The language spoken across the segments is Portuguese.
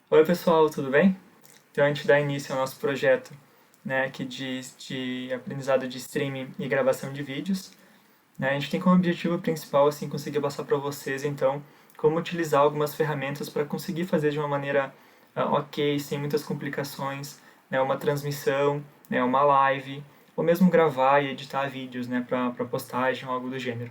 Oi pessoal, tudo bem? Então a gente dá início ao nosso projeto, né, aqui de aprendizado de streaming e gravação de vídeos. Né? A gente tem como objetivo principal assim conseguir passar para vocês então como utilizar algumas ferramentas para conseguir fazer de uma maneira ok, sem muitas complicações, né, uma transmissão, né, uma live, ou mesmo gravar e editar vídeos, né, para postagem ou algo do gênero.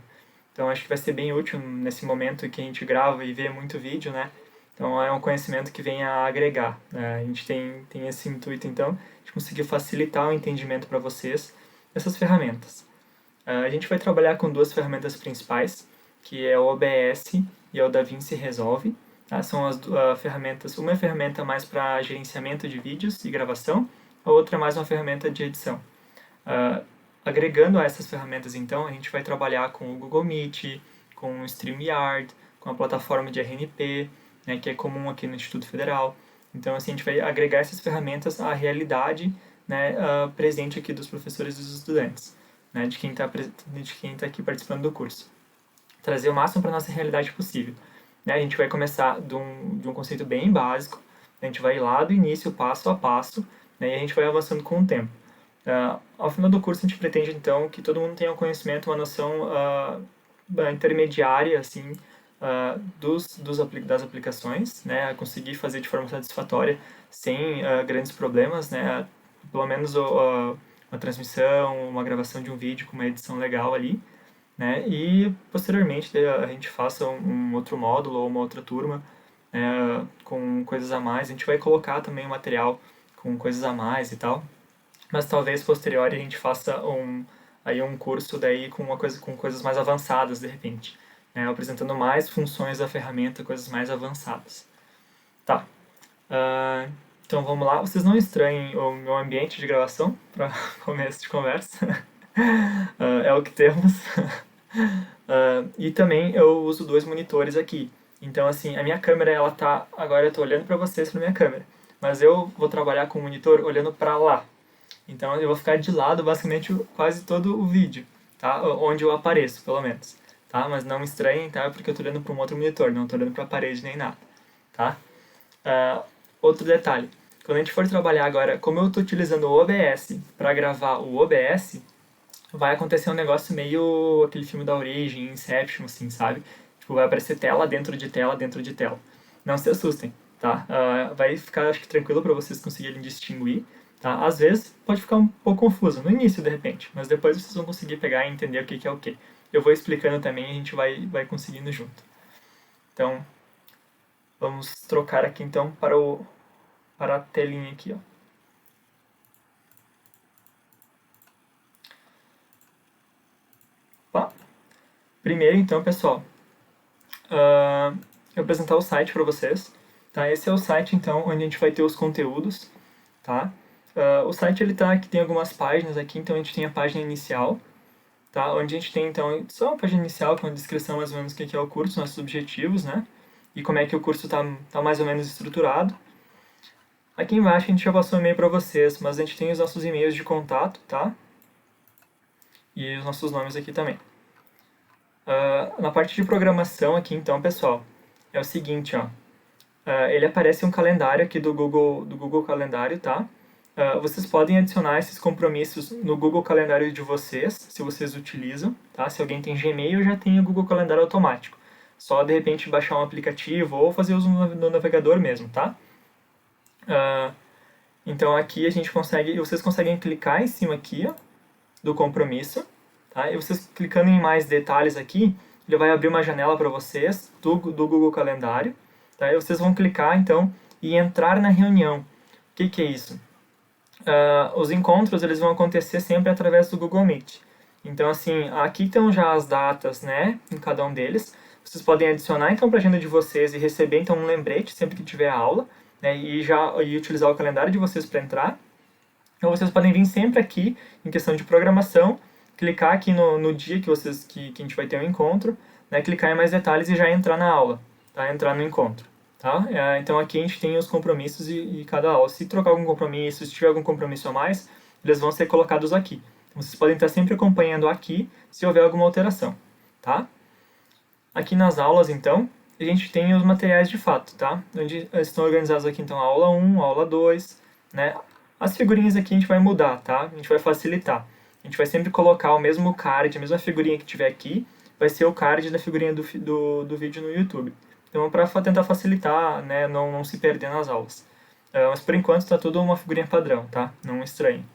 Então acho que vai ser bem útil nesse momento que a gente grava e vê muito vídeo, né? Então é um conhecimento que vem a agregar, né? A gente tem esse intuito então de conseguir facilitar o entendimento para vocês dessas ferramentas. A gente vai trabalhar com duas ferramentas principais, que é o OBS e o DaVinci Resolve. Tá? São as ferramentas, uma é ferramenta mais para gerenciamento de vídeos e gravação, a outra é mais uma ferramenta de edição. Uh, Agregando a essas ferramentas, então, a gente vai trabalhar com o Google Meet, com o StreamYard, com a plataforma de RNP, né, que é comum aqui no Instituto Federal. Então, assim, a gente vai agregar essas ferramentas à realidade, né, presente aqui dos professores e dos estudantes, né, de quem está aqui participando do curso. Trazer o máximo para a nossa realidade possível. Né? A gente vai começar de um conceito bem básico, a gente vai lá do início, passo a passo, né, e a gente vai avançando com o tempo. Ao final do curso, a gente pretende, então, que todo mundo tenha um conhecimento, uma noção intermediária, assim, das aplicações, né, conseguir fazer de forma satisfatória, sem grandes problemas, né, pelo menos uma transmissão, uma gravação de um vídeo com uma edição legal ali, né, e posteriormente a gente faça um outro módulo ou uma outra turma com coisas a mais. A gente vai colocar também o material com coisas a mais e tal, mas talvez posterior a gente faça um curso daí com coisas mais avançadas de repente, né, apresentando mais funções da ferramenta, coisas mais avançadas. Tá. Uh, então vamos lá. Vocês não estranhem o meu ambiente de gravação para começo de conversa. É o que temos. E também eu uso dois monitores aqui. Então, assim, a minha câmera, ela tá... Agora eu tô olhando para vocês pra minha câmera. Mas eu vou trabalhar com o monitor olhando para lá. Então eu vou ficar de lado basicamente quase todo o vídeo, tá? Onde eu apareço, pelo menos, tá? Mas não me estranhem, tá? Porque eu tô olhando para um outro monitor, não tô olhando para a parede nem nada, tá? Outro detalhe, quando a gente for trabalhar agora, como eu tô utilizando o OBS para gravar o OBS, vai acontecer um negócio meio aquele filme da Origem, Inception, assim, sabe? Tipo, vai aparecer tela dentro de tela dentro de tela. Não se assustem, tá? Vai ficar, acho que, tranquilo para vocês conseguirem distinguir, tá? Às vezes pode ficar um pouco confuso, no início, de repente, mas depois vocês vão conseguir pegar e entender o que é o que. Eu vou explicando também e a gente vai conseguindo junto. Então, vamos trocar aqui, então, para a telinha aqui, ó. Opa. Primeiro, então, pessoal, eu apresentar o site para vocês. Tá? Esse é o site, então, onde a gente vai ter os conteúdos. Tá? O site ele tá aqui, tem algumas páginas aqui, então a gente tem a página inicial, tá? Onde a gente tem, então, só a página inicial com a descrição mais ou menos do que é o curso, nossos objetivos, né? E como é que o curso tá mais ou menos estruturado. Aqui embaixo a gente já passou o e-mail para vocês, mas a gente tem os nossos e-mails de contato, tá? E os nossos nomes aqui também. Na parte de programação aqui, então, pessoal, é o seguinte, ó. Ele aparece um calendário aqui do Google Calendário, tá? Vocês podem adicionar esses compromissos no Google Calendário de vocês, se vocês utilizam, tá? Se alguém tem Gmail, já tem o Google Calendário automático. Só, de repente, baixar um aplicativo ou fazer uso no navegador mesmo, tá? Então, aqui a gente consegue... Vocês conseguem clicar em cima aqui, ó, do compromisso, tá? E vocês clicando em mais detalhes aqui, ele vai abrir uma janela para vocês do Google Calendário, tá? E vocês vão clicar, então, e entrar na reunião. O que é isso? Os encontros eles vão acontecer sempre através do Google Meet. Então, assim, aqui estão já as datas, né, em cada um deles. Vocês podem adicionar, então, para a agenda de vocês e receber, então, um lembrete sempre que tiver aula, né, e utilizar o calendário de vocês para entrar. Então, vocês podem vir sempre aqui, em questão de programação, clicar aqui no dia que a gente vai ter um encontro, né, clicar em mais detalhes e já entrar na aula, tá? Entrar no encontro. Tá? Então aqui a gente tem os compromissos e cada aula. Se trocar algum compromisso, se tiver algum compromisso a mais, eles vão ser colocados aqui. Então, vocês podem estar sempre acompanhando aqui se houver alguma alteração. Tá? Aqui nas aulas, então, a gente tem os materiais de fato, tá? Onde estão organizados aqui, então, a aula 1, a aula 2, né? As figurinhas aqui a gente vai mudar, tá? A gente vai facilitar. A gente vai sempre colocar o mesmo card, a mesma figurinha que tiver aqui, vai ser o card da figurinha do vídeo no YouTube. Então, para tentar facilitar, né, não se perder nas aulas. Mas por enquanto está tudo uma figurinha padrão, tá? Não estranho.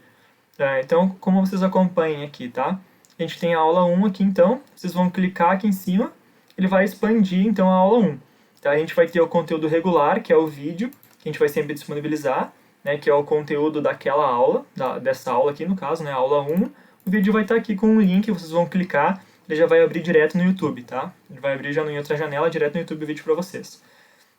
Então, como vocês acompanhem aqui, tá? A gente tem a aula 1 aqui, então. Vocês vão clicar aqui em cima, ele vai expandir, então, a aula 1. Tá? A gente vai ter o conteúdo regular, que é o vídeo, que a gente vai sempre disponibilizar, né, que é o conteúdo daquela aula, dessa aula aqui, no caso, né, a aula 1. O vídeo vai estar aqui com um link, vocês vão clicar, ele já vai abrir direto no YouTube, tá? Ele vai abrir já em outra janela, direto no YouTube o vídeo para vocês.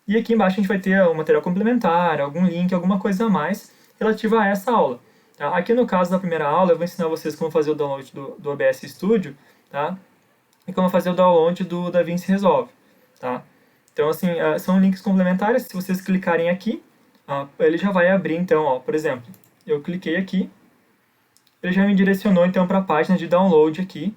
E aqui embaixo a gente vai ter um material complementar, algum link, alguma coisa a mais relativa a essa aula. Tá? Aqui no caso da primeira aula, eu vou ensinar vocês como fazer o download do OBS Studio, tá? E como fazer o download do DaVinci Resolve, tá? Então, assim, são links complementares. Se vocês clicarem aqui, ele já vai abrir, então, ó, por exemplo, eu cliquei aqui, ele já me direcionou, então, para a página de download aqui,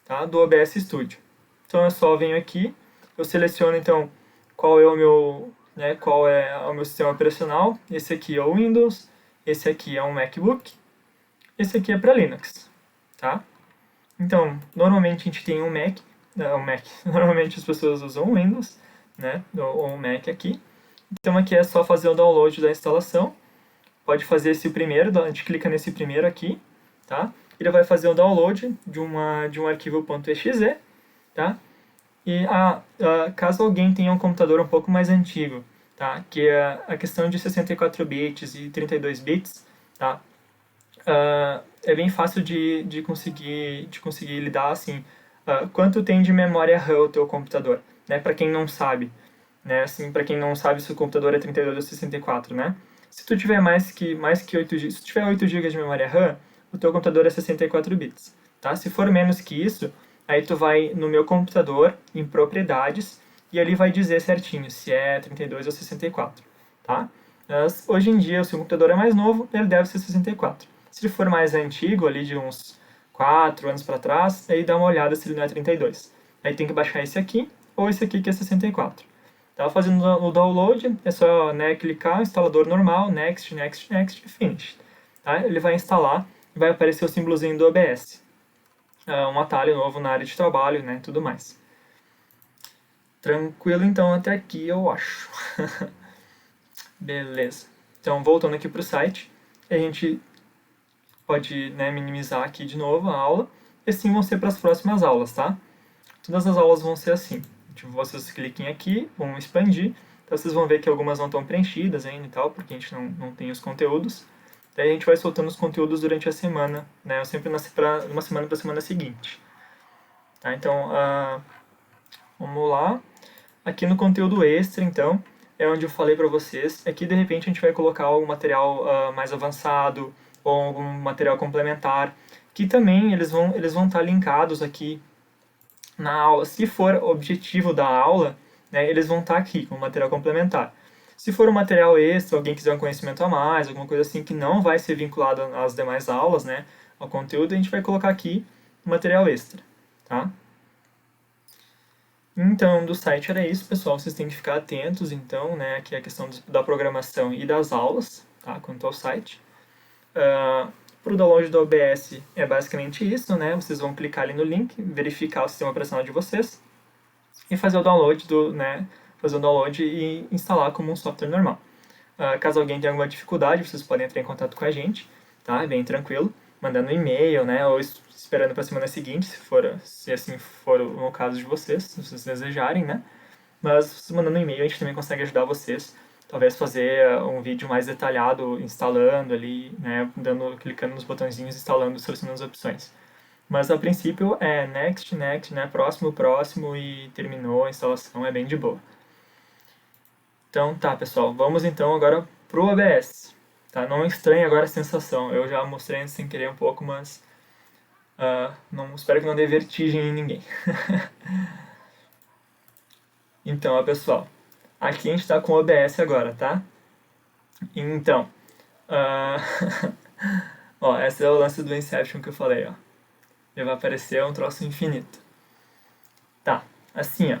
tá? Do OBS Studio. Então, eu só venho aqui, eu seleciono, então, qual é o meu, né, qual é o meu sistema operacional. Esse aqui é o Windows, esse aqui é um MacBook, esse aqui é para Linux, tá? Então, normalmente a gente tem um Mac, normalmente as pessoas usam o Windows, né, ou um Mac aqui. Então aqui é só fazer o download da instalação, pode fazer esse primeiro, a gente clica nesse primeiro aqui, tá? Ele vai fazer o download de um arquivo .exe, tá? E caso alguém tenha um computador um pouco mais antigo, tá? Que é a questão de 64 bits e 32 bits, tá? É bem fácil de conseguir lidar assim. Quanto tem de memória RAM o teu computador, né? Para quem não sabe, né? Assim, para quem não sabe se o computador é 32 ou 64, né? Se tu tiver mais que 8 GB, se tu tiver 8 GB de memória RAM, o teu computador é 64 bits, tá? Se for menos que isso, aí tu vai no meu computador, em propriedades, e ali vai dizer certinho se é 32 ou 64, tá? Mas hoje em dia, se o computador é mais novo, ele deve ser 64. Se ele for mais antigo, ali de uns 4 anos para trás, aí dá uma olhada se ele não é 32. Aí tem que baixar esse aqui, ou esse aqui que é 64. Tá fazendo o download, é só, né, clicar, instalador normal, next, next, next, finish. Tá? Ele vai instalar e vai aparecer o símbolozinho do OBS. Um atalho novo na área de trabalho, né, tudo mais. Tranquilo, então, até aqui, eu acho. Beleza. Então, voltando aqui para o site, a gente pode, né, minimizar aqui de novo a aula, e assim vão ser para as próximas aulas, tá? Todas as aulas vão ser assim. Tipo, vocês cliquem aqui, vão expandir, então vocês vão ver que algumas não estão preenchidas ainda e tal, porque a gente não tem os conteúdos. Daí a gente vai soltando os conteúdos durante a semana, né? Sempre uma semana para a semana seguinte. Tá? Então, vamos lá. Aqui no conteúdo extra, então, é onde eu falei para vocês. Aqui, de repente, a gente vai colocar algum material mais avançado ou algum material complementar, que também eles vão estar linkados aqui na aula. Se for objetivo da aula, né, eles vão estar aqui com material complementar. Se for um material extra, alguém quiser um conhecimento a mais, alguma coisa assim que não vai ser vinculado às demais aulas, né, ao conteúdo, a gente vai colocar aqui material extra, tá? Então, do site era isso, pessoal. Vocês têm que ficar atentos, então, né, que é a questão da programação e das aulas, tá, quanto ao site. Para o download do OBS é basicamente isso, né? Vocês vão clicar ali no link, verificar o sistema operacional de vocês e fazer o download fazer o download e instalar como um software normal. Caso alguém tenha alguma dificuldade, vocês podem entrar em contato com a gente, tá? É bem tranquilo, mandando um e-mail, né? Ou esperando para a semana seguinte, se assim for o caso de vocês, se vocês desejarem, né? Mas mandando um e-mail a gente também consegue ajudar vocês. Talvez fazer um vídeo mais detalhado instalando ali, né? Clicando nos botõezinhos, instalando, selecionando as opções. Mas a princípio é next, next, né? Próximo, próximo e terminou a instalação, é bem de boa. Então tá, pessoal, vamos então agora pro OBS. Tá? Não estranhe agora a sensação, eu já mostrei antes sem querer um pouco, mas espero que não dê vertigem em ninguém. Então, ó, pessoal, aqui a gente está com o OBS agora, tá? Então, ó, esse é o lance do Inception que eu falei, ó. Ele vai aparecer um troço infinito. Tá, assim, ó.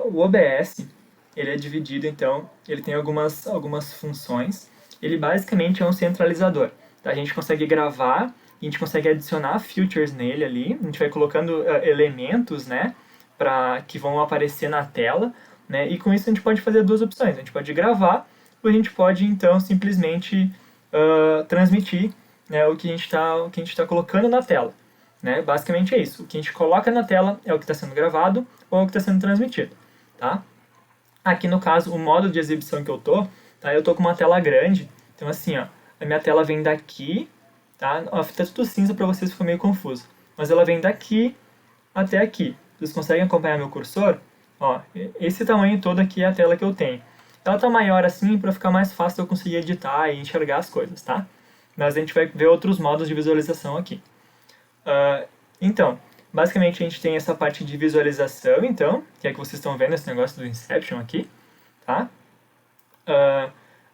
O OBS, ele é dividido, então, ele tem algumas funções. Ele basicamente é um centralizador. Tá? A gente consegue gravar, a gente consegue adicionar features nele ali, a gente vai colocando elementos, né, que vão aparecer na tela, né, e com isso a gente pode fazer duas opções. A gente pode gravar, ou a gente pode, então, simplesmente transmitir, né, o que a gente tá colocando na tela. Né? Basicamente é isso. O que a gente coloca na tela é o que está sendo gravado ou o que está sendo transmitido. Tá? Aqui no caso, o modo de exibição que eu tô, tá? Eu tô com uma tela grande. Então assim, ó, a minha tela vem daqui, tá? Ó, tá tudo cinza para vocês, ficou meio confuso. Mas ela vem daqui até aqui. Vocês conseguem acompanhar meu cursor? Ó, esse tamanho todo aqui é a tela que eu tenho. Ela tá maior assim para ficar mais fácil eu conseguir editar e enxergar as coisas, tá? Mas a gente vai ver outros modos de visualização aqui. Então, basicamente a gente tem essa parte de visualização, então, que é que vocês estão vendo esse negócio do Inception aqui, tá?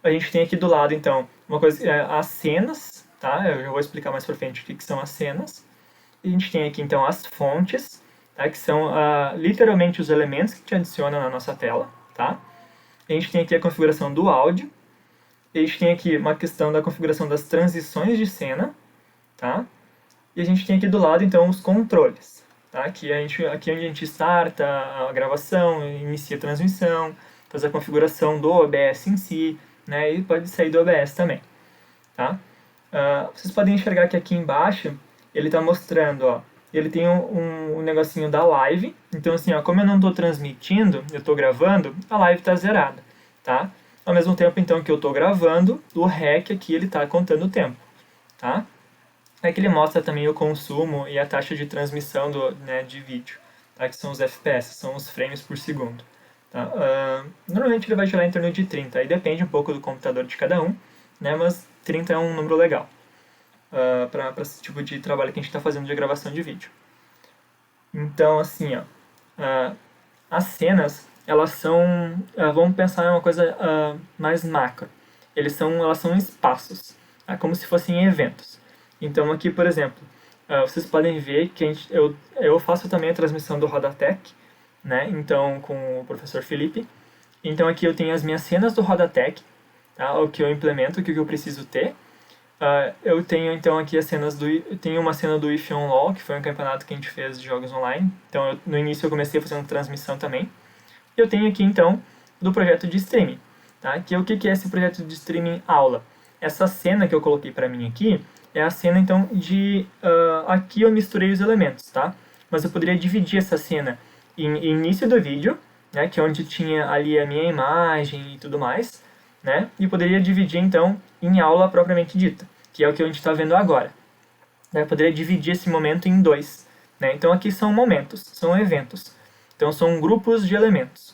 A gente tem aqui do lado, então, uma coisa, as cenas, tá? Eu já vou explicar mais pra frente o que são as cenas. A gente tem aqui, então, as fontes, tá? Que são literalmente os elementos que te adicionam na nossa tela, tá? A gente tem aqui a configuração do áudio. A gente tem aqui uma questão da configuração das transições de cena, tá? E a gente tem aqui do lado, então, os controles. Tá? Aqui onde a gente starta a gravação, inicia a transmissão, faz a configuração do OBS em si, né? E pode sair do OBS também. Tá? Vocês podem enxergar que aqui embaixo ele está mostrando, ó, ele tem um negocinho da live. Então, assim, ó, como eu não estou transmitindo, eu estou gravando, a live está zerada. Tá? Ao mesmo tempo, então, que eu estou gravando, o REC aqui ele está contando o tempo. Tá? É que ele mostra também o consumo e a taxa de transmissão de vídeo, tá? Que são os FPS, são os frames por segundo. Tá? Normalmente ele vai gerar em torno de 30, aí depende um pouco do computador de cada um, né? Mas 30 é um número legal para esse tipo de trabalho que a gente está fazendo de gravação de vídeo. Então, assim, ó, as cenas, elas são, vamos pensar em uma coisa mais macro. Elas são espaços, como se fossem eventos. Então aqui, por exemplo, vocês podem ver que eu faço também a transmissão do Rodatec, né? Então com o professor Felipe. Então aqui eu tenho as minhas cenas do Rodatec, tá? O que eu implemento, o que eu preciso ter. Eu tenho então aqui as cenas eu tenho uma cena do If On LOL, que foi um campeonato que a gente fez de jogos online. Então no início eu comecei fazendo transmissão também. E eu tenho aqui então do projeto de streaming, tá? Que o que é esse projeto de streaming aula? Essa cena que eu coloquei para mim aqui é a cena, então, aqui eu misturei os elementos, tá? Mas eu poderia dividir essa cena em início do vídeo, né? Que é onde tinha ali a minha imagem e tudo mais, né? E poderia dividir, então, em aula propriamente dita, que é o que a gente está vendo agora. Eu poderia dividir esse momento em dois, né? Então, aqui são momentos, são eventos. Então, são grupos de elementos.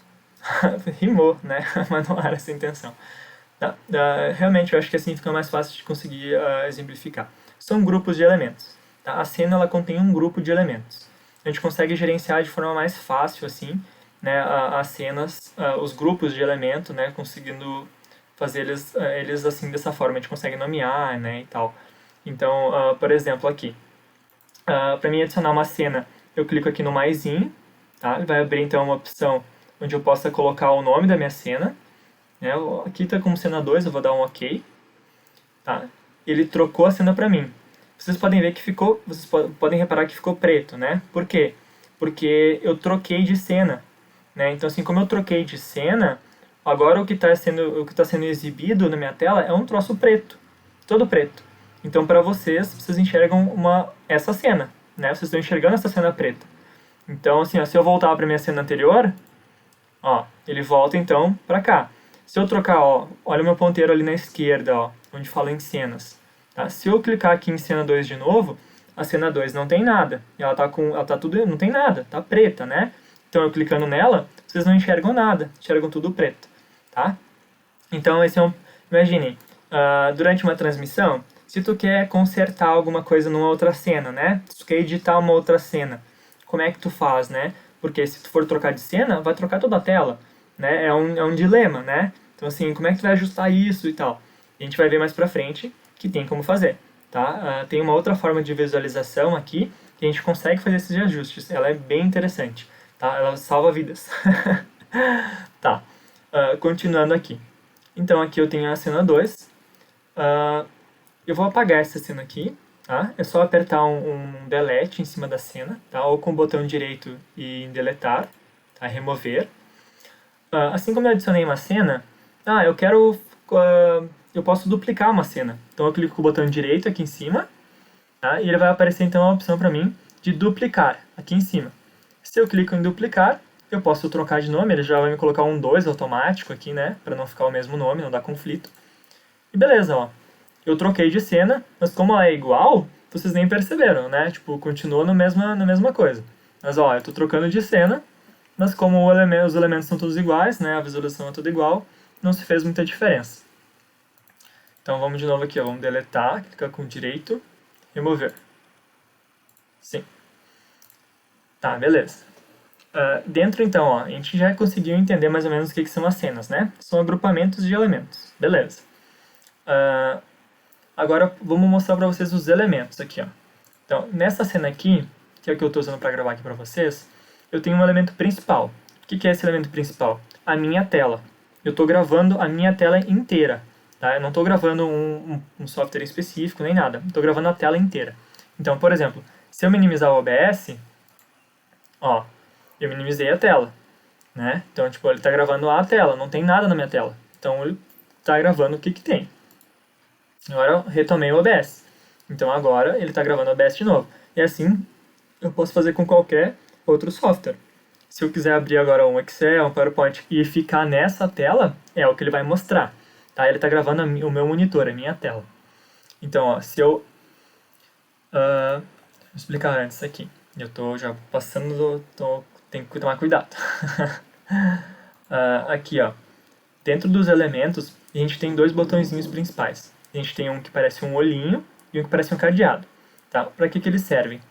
Rimou, né? Mas não era essa a intenção. Tá? Realmente eu acho que assim fica mais fácil de conseguir exemplificar. São grupos de elementos. Tá? A cena ela contém um grupo de elementos. A gente consegue gerenciar de forma mais fácil assim, né, as cenas, os grupos de elementos, né, conseguindo fazer eles assim dessa forma. A gente consegue nomear, né, e tal. Então, por exemplo, aqui, para mim adicionar uma cena, eu clico aqui no maisinho, tá? Ele vai abrir então uma opção onde eu possa colocar o nome da minha cena. Aqui está como cena 2, eu vou dar um OK. Tá? Ele trocou a cena para mim. Vocês podem ver que vocês podem reparar que ficou preto, né? Por quê? Porque eu troquei de cena, né? Então assim, como eu troquei de cena, agora o que está sendo exibido na minha tela é um troço preto, todo preto. Então para vocês enxergam essa cena, né? Vocês estão enxergando essa cena preta. Então assim, se eu voltar para minha cena anterior, ele volta então para cá. Se eu trocar, olha o meu ponteiro ali na esquerda, onde fala em cenas. Tá? Se eu clicar aqui em cena 2 de novo, a cena 2 não tem nada. Ela tá tudo, não tem nada, tá preta, né? Então eu clicando nela, vocês não enxergam nada, enxergam tudo preto, tá? Então esse imaginem, durante uma transmissão, se tu quer consertar alguma coisa numa outra cena, né? Se tu quer editar uma outra cena, como é que tu faz, né? Porque se tu for trocar de cena, vai trocar toda a tela, né? É um dilema, né? Então, assim, como é que tu vai ajustar isso e tal? A gente vai ver mais pra frente que tem como fazer, tá? Tem uma outra forma de visualização aqui que a gente consegue fazer esses ajustes. Ela é bem interessante, tá? Ela salva vidas. Tá, continuando aqui. Então aqui eu tenho a cena 2. Eu vou apagar essa cena aqui, tá? É só apertar um delete em cima da cena, tá? Ou com o botão direito e em deletar, tá? Remover. Assim como eu adicionei uma cena, eu quero... eu posso duplicar uma cena. Então eu clico com o botão direito aqui em cima, tá? E ele vai aparecer então a opção para mim de duplicar, aqui em cima. Se eu clico em duplicar, eu posso trocar de nome, ele já vai me colocar um 2 automático aqui, né? Para não ficar o mesmo nome, não dar conflito. E beleza, ó. Eu troquei de cena, mas como ela é igual, vocês nem perceberam, né? Tipo, continua na mesma coisa. Mas ó, eu tô trocando de cena, mas como os elementos são todos iguais, né? A visualização é toda igual, não se fez muita diferença. Então vamos de novo aqui, ó. Vamos deletar, clicar com direito, remover. Sim. Tá, beleza. Dentro, então, ó, a gente já conseguiu entender mais ou menos o que são as cenas, né? São agrupamentos de elementos. Beleza. Agora, vamos mostrar para vocês os elementos aqui, ó. Então, nessa cena aqui, que é o que eu estou usando para gravar aqui para vocês, eu tenho um elemento principal. O que é esse elemento principal? A minha tela. Eu estou gravando a minha tela inteira. Tá? Eu não estou gravando um software específico, nem nada. Estou gravando a tela inteira. Então, por exemplo, se eu minimizar o OBS, ó, eu minimizei a tela, né? Então, tipo, ele está gravando a tela, não tem nada na minha tela. Então, ele está gravando o que tem. Agora eu retomei o OBS. Então, agora ele está gravando o OBS de novo. E assim, eu posso fazer com qualquer outro software. Se eu quiser abrir agora um Excel, um PowerPoint e ficar nessa tela, é o que ele vai mostrar. Tá? Ele está gravando o meu monitor, a minha tela. Então, ó, se eu... vou explicar antes aqui. Eu estou já passando, tenho que tomar cuidado. Aqui, ó. Dentro dos elementos, a gente tem dois botõezinhos principais. A gente tem um que parece um olhinho e um que parece um cadeado. Tá? Para que eles servem?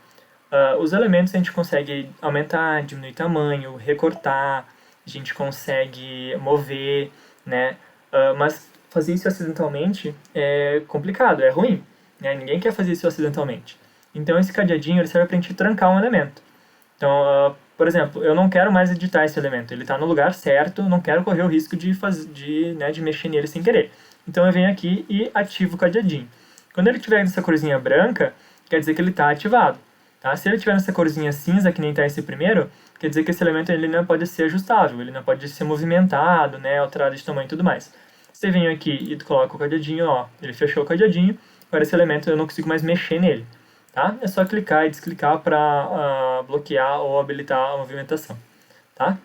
Os elementos a gente consegue aumentar, diminuir tamanho, recortar, a gente consegue mover, né? Mas fazer isso acidentalmente é complicado, é ruim, né? Ninguém quer fazer isso acidentalmente. Então esse cadeadinho ele serve para a gente trancar um elemento. Então, por exemplo, eu não quero mais editar esse elemento, ele está no lugar certo, não quero correr o risco de mexer nele sem querer. Então eu venho aqui e ativo o cadeadinho. Quando ele tiver essa corzinha branca, quer dizer que ele está ativado. Tá? Se ele tiver essa corzinha cinza, que nem está esse primeiro, quer dizer que esse elemento ele não pode ser ajustável, ele não pode ser movimentado, né, alterado de tamanho e tudo mais. Você vem aqui e coloca o cadeadinho, ó, ele fechou o cadeadinho, agora esse elemento eu não consigo mais mexer nele. Tá? É só clicar e desclicar para bloquear ou habilitar a movimentação. Tá?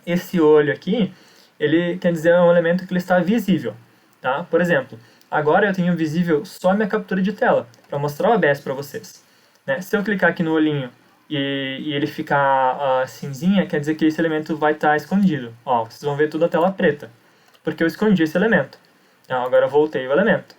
Esse olho aqui, ele quer dizer um elemento que ele está visível. Tá? Por exemplo, agora eu tenho visível só a minha captura de tela, para mostrar o OBS para vocês. Né? Se eu clicar aqui no olhinho e ele ficar cinzinha, quer dizer que esse elemento vai estar escondido. Ó, vocês vão ver toda a tela preta, porque eu escondi esse elemento. Então, agora eu voltei o elemento.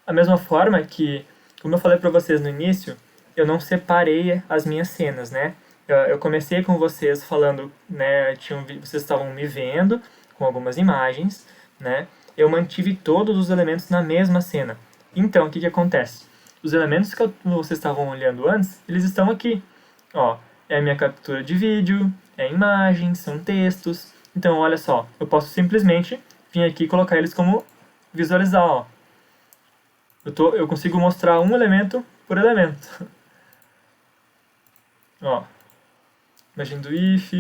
A mesma forma que, como eu falei para vocês no início, eu não separei as minhas cenas, né? Eu comecei com vocês falando, né, vocês estavam me vendo com algumas imagens, né? Eu mantive todos os elementos na mesma cena. Então, o que acontece? Os elementos que vocês estavam olhando antes, eles estão aqui. Ó, é a minha captura de vídeo, é imagens, são textos. Então, olha só, eu posso simplesmente vir aqui e colocar eles como visualizar, ó. Eu consigo mostrar um elemento por elemento. Ó, imagem do if,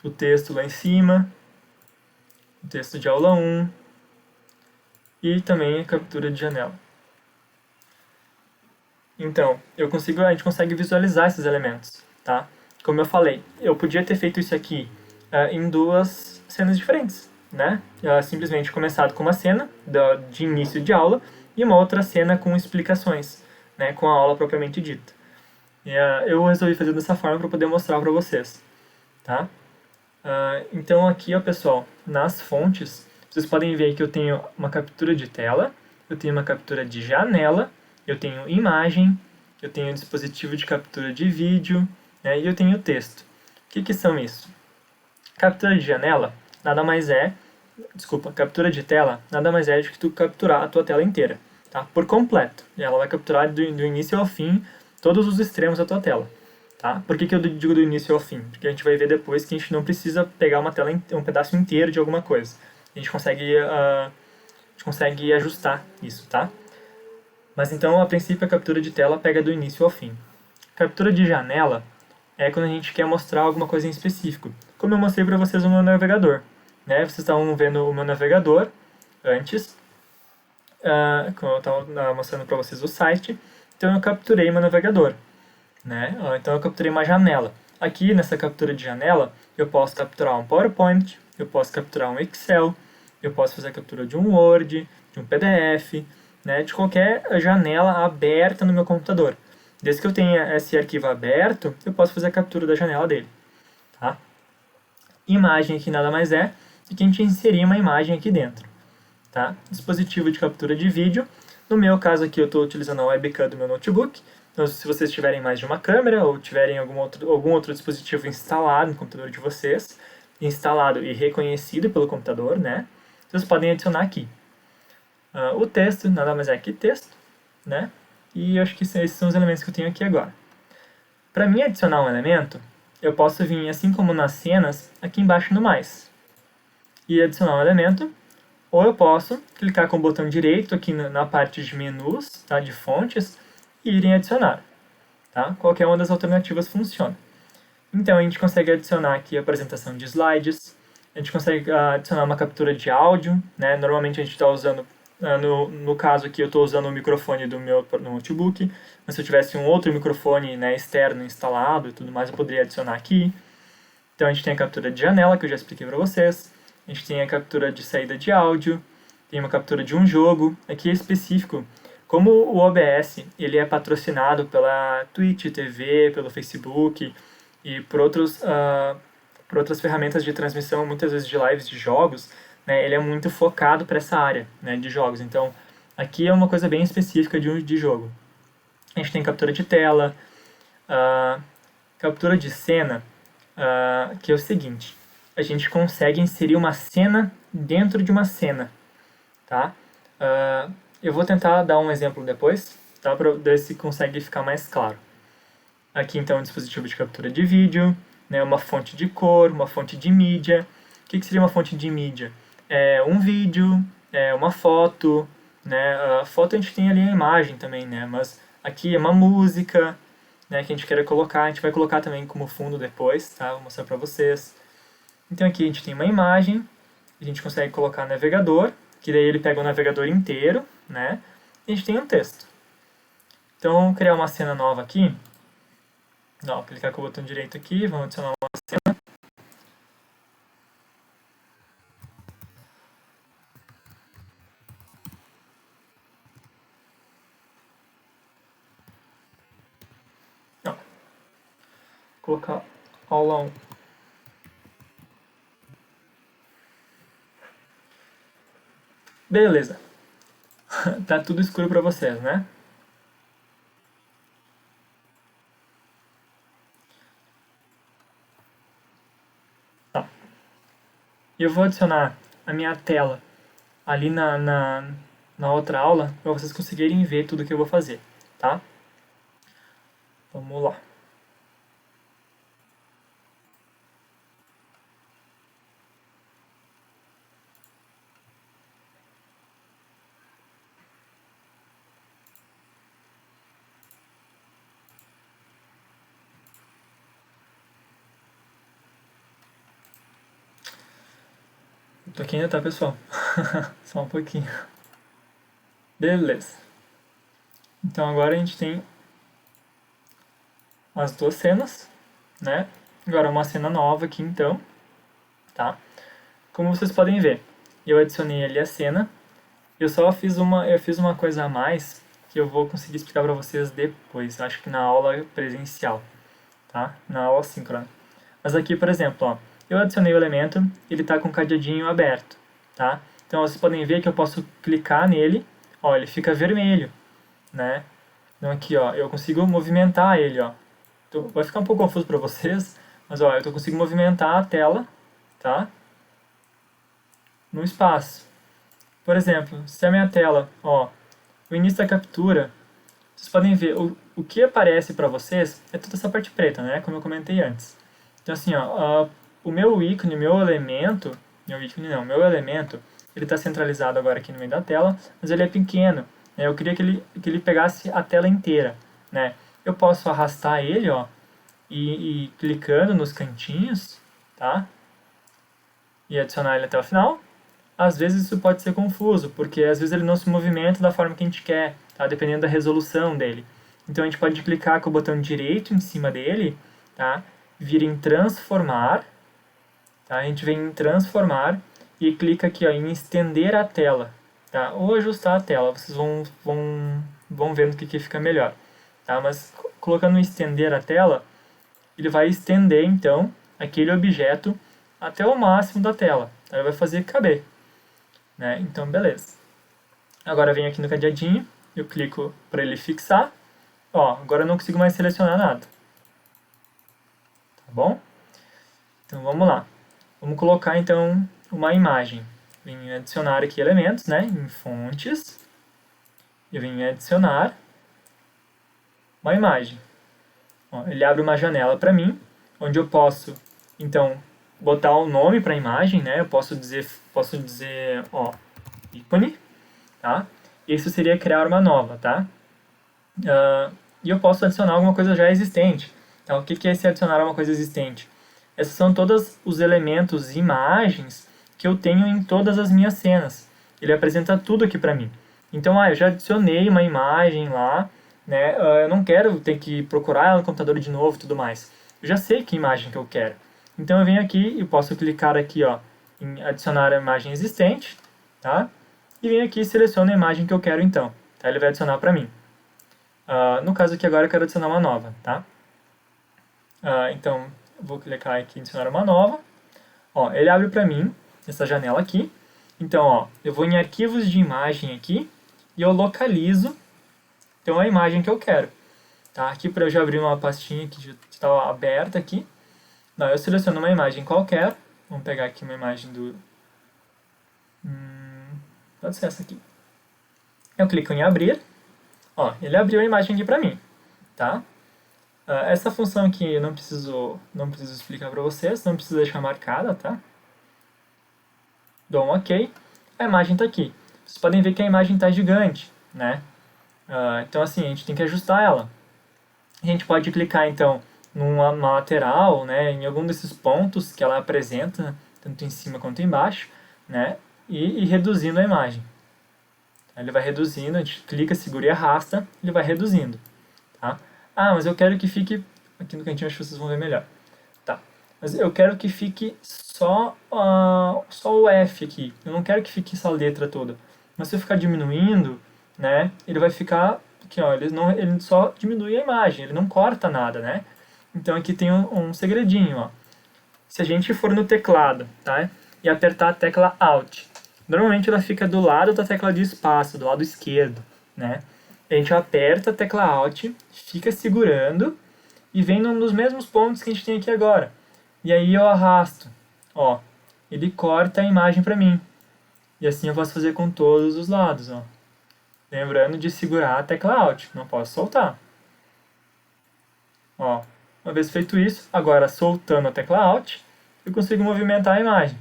o texto lá em cima, o texto de aula 1 e também a captura de janela. Então, a gente consegue visualizar esses elementos, tá? Como eu falei, eu podia ter feito isso aqui em duas cenas diferentes, né? Simplesmente começado com uma cena de início de aula e uma outra cena com explicações, né? Com a aula propriamente dita. E, eu resolvi fazer dessa forma para poder mostrar para vocês, tá? Então aqui, ó, pessoal, nas fontes, vocês podem ver que eu tenho uma captura de tela, eu tenho uma captura de janela, eu tenho imagem, eu tenho dispositivo de captura de vídeo, né, e eu tenho texto. O que são isso? Captura de janela nada mais é, captura de tela nada mais é do que tu capturar a tua tela inteira, tá? Por completo. E ela vai capturar do início ao fim todos os extremos da tua tela. Tá? Por que eu digo do início ao fim? Porque a gente vai ver depois que a gente não precisa pegar uma tela, um pedaço inteiro de alguma coisa. A gente consegue ajustar isso, tá? Mas então, a princípio, a captura de tela pega do início ao fim. Captura de janela é quando a gente quer mostrar alguma coisa em específico. Como eu mostrei para vocês no meu navegador. Né? Vocês estavam vendo o meu navegador antes, como eu estava mostrando para vocês o site. Então eu capturei meu navegador. Né? Então eu capturei uma janela. Aqui nessa captura de janela, eu posso capturar um PowerPoint, eu posso capturar um Excel, eu posso fazer a captura de um Word, de um PDF, né? De qualquer janela aberta no meu computador. Desde que eu tenha esse arquivo aberto, eu posso fazer a captura da janela dele. Tá? Imagem aqui nada mais é do que a gente inserir uma imagem aqui dentro. Tá? Dispositivo de captura de vídeo. No meu caso aqui eu estou utilizando a webcam do meu notebook. Então, se vocês tiverem mais de uma câmera ou tiverem algum outro dispositivo instalado no computador de vocês, instalado e reconhecido pelo computador, né? Vocês podem adicionar aqui. O texto, nada mais é que texto, né? E eu acho que esses são os elementos que eu tenho aqui agora. Para mim adicionar um elemento, eu posso vir, assim como nas cenas, aqui embaixo no mais. E adicionar um elemento, ou eu posso clicar com o botão direito aqui na parte de menus, tá, de fontes, e ir em adicionar. Tá? Qualquer uma das alternativas funciona. Então a gente consegue adicionar aqui a apresentação de slides, a gente consegue adicionar uma captura de áudio, né? Normalmente a gente está usando, no caso aqui eu estou usando o microfone do meu notebook, mas se eu tivesse um outro microfone, né, externo instalado e tudo mais, eu poderia adicionar aqui. Então a gente tem a captura de janela, que eu já expliquei para vocês, a gente tem a captura de saída de áudio, tem uma captura de um jogo, aqui é específico. Como o OBS ele é patrocinado pela Twitch TV, pelo Facebook e por outras ferramentas de transmissão, muitas vezes de lives de jogos, né, ele é muito focado para essa área, né, de jogos. Então, aqui é uma coisa bem específica de jogo. A gente tem captura de tela, captura de cena, que é o seguinte: a gente consegue inserir uma cena dentro de uma cena, tá? Eu vou tentar dar um exemplo depois, tá? Para ver se consegue ficar mais claro. Aqui então um dispositivo de captura de vídeo, né? Uma fonte de cor, uma fonte de mídia. O que seria uma fonte de mídia? É um vídeo, é uma foto, né? A foto a gente tem ali a imagem também, né? Mas aqui é uma música, né? Que a gente queira colocar. A gente vai colocar também como fundo depois, tá? Vou mostrar para vocês. Então aqui a gente tem uma imagem, a gente consegue colocar navegador, que daí ele pega o navegador inteiro, né? E a gente tem um texto. Então vamos criar uma cena nova aqui. Não, clicar com o botão direito aqui, vamos adicionar uma cena. Não. Colocar aula 1. Beleza. Tá tudo escuro para vocês, né? Tá. E eu vou adicionar a minha tela ali na outra aula para vocês conseguirem ver tudo que eu vou fazer, tá? Vamos lá. Tô aqui ainda, tá, pessoal? Só um pouquinho. Beleza. Então agora a gente tem as duas cenas, né? Agora uma cena nova aqui, então, tá? Como vocês podem ver, eu adicionei ali a cena. Eu fiz uma coisa a mais que eu vou conseguir explicar para vocês depois. Acho que na aula presencial, tá? Na aula síncrona. Mas aqui, por exemplo, ó, eu adicionei o elemento, ele está com o cadeadinho aberto, tá? Então vocês podem ver que eu posso clicar nele, ó, ele fica vermelho, né? Então aqui, ó, eu consigo movimentar ele, ó. Então, vai ficar um pouco confuso para vocês, mas ó, eu consigo movimentar a tela, tá? No espaço. Por exemplo, se a minha tela, ó, o início da captura, vocês podem ver, o que aparece para vocês é toda essa parte preta, né? Como eu comentei antes. Então, assim, ó, o meu ícone, meu elemento, meu elemento, ele está centralizado agora aqui no meio da tela, mas ele é pequeno, né? Eu queria que ele pegasse a tela inteira, né? Eu posso arrastar ele, ó, e clicando nos cantinhos, tá? E adicionar ele até o final. Às vezes isso pode ser confuso, porque às vezes ele não se movimenta da forma que a gente quer, tá? Dependendo da resolução dele. Então a gente pode clicar com o botão direito em cima dele, tá? Vir em transformar, tá? A gente vem em transformar e clica aqui, ó, em estender a tela, tá? Ou ajustar a tela, vocês vão vendo o que fica melhor, tá? Mas colocando em estender a tela, ele vai estender então aquele objeto até o máximo da tela, tá? Ele vai fazer caber, né? Então beleza. Agora eu venho aqui no cadeadinho, eu clico para ele fixar. Ó, agora eu não consigo mais selecionar nada. Tá bom? Então vamos lá. Vamos colocar então uma imagem. Venho em adicionar aqui elementos, né? Em fontes. Eu venho em adicionar uma imagem. Ó, ele abre uma janela para mim, onde eu posso então botar o nome para a imagem, né? Eu posso dizer, ó, ícone, tá? Isso seria criar uma nova, tá? E eu posso adicionar alguma coisa já existente. Então, o que é esse adicionar uma coisa existente? Esses são todos os elementos, imagens que eu tenho em todas as minhas cenas. Ele apresenta tudo aqui para mim. Então, eu já adicionei uma imagem lá, né? Eu não quero ter que procurar ela no computador de novo e tudo mais. Eu já sei que imagem que eu quero. Então, eu venho aqui e posso clicar aqui, ó, em adicionar a imagem existente, tá? E venho aqui e seleciono a imagem que eu quero então. Tá? Ele vai adicionar para mim. No caso aqui agora eu quero adicionar uma nova, tá? Então, eu vou clicar aqui em adicionar uma nova. Ó, ele abre para mim essa janela aqui. Então, ó, eu vou em arquivos de imagem aqui e eu localizo então a imagem que eu quero. Tá? Aqui para eu já abrir uma pastinha que está aberta aqui. Não, eu seleciono uma imagem qualquer. Vamos pegar aqui uma imagem do... pode ser essa aqui. Eu clico em abrir. Ó, ele abriu a imagem aqui para mim, tá? Essa função aqui eu não preciso explicar para vocês, não preciso deixar marcada, tá? Dou um OK, a imagem está aqui. Vocês podem ver que a imagem está gigante, né? Então assim, a gente tem que ajustar ela. A gente pode clicar então numa lateral, né, em algum desses pontos que ela apresenta, tanto em cima quanto embaixo, né? E reduzindo a imagem. Ele vai reduzindo, a gente clica, segura e arrasta, ele vai reduzindo, tá? Mas eu quero que fique... Aqui no cantinho acho que vocês vão ver melhor. Tá. Mas eu quero que fique só o F aqui. Eu não quero que fique essa letra toda. Mas se eu ficar diminuindo, né, ele vai ficar... Aqui, ó, ele só diminui a imagem, ele não corta nada, né? Então aqui tem um segredinho, ó. Se a gente for no teclado, tá? E apertar a tecla Alt, normalmente ela fica do lado da tecla de espaço, do lado esquerdo, né? A gente aperta a tecla Alt, fica segurando e vem num dos mesmos pontos que a gente tem aqui agora. E aí eu arrasto, ó, ele corta a imagem para mim. E assim eu posso fazer com todos os lados, ó. Lembrando de segurar a tecla Alt, não posso soltar. Ó, uma vez feito isso, agora soltando a tecla Alt, eu consigo movimentar a imagem.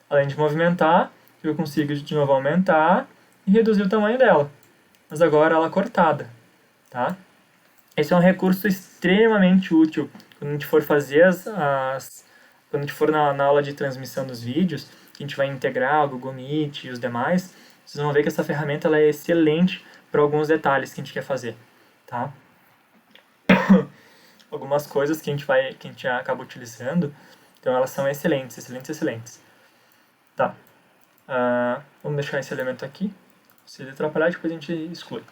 Além de movimentar, eu consigo de novo aumentar e reduzir o tamanho dela. Mas agora ela cortada, tá? Esse é um recurso extremamente útil quando a gente for fazer quando a gente for na aula de transmissão dos vídeos, que a gente vai integrar o Google Meet e os demais, vocês vão ver que essa ferramenta ela é excelente para alguns detalhes que a gente quer fazer, tá? Algumas coisas que a gente acaba utilizando, então elas são excelentes, excelentes, excelentes. Tá. Vamos deixar esse elemento aqui. Se ele atrapalhar, depois a gente exclui.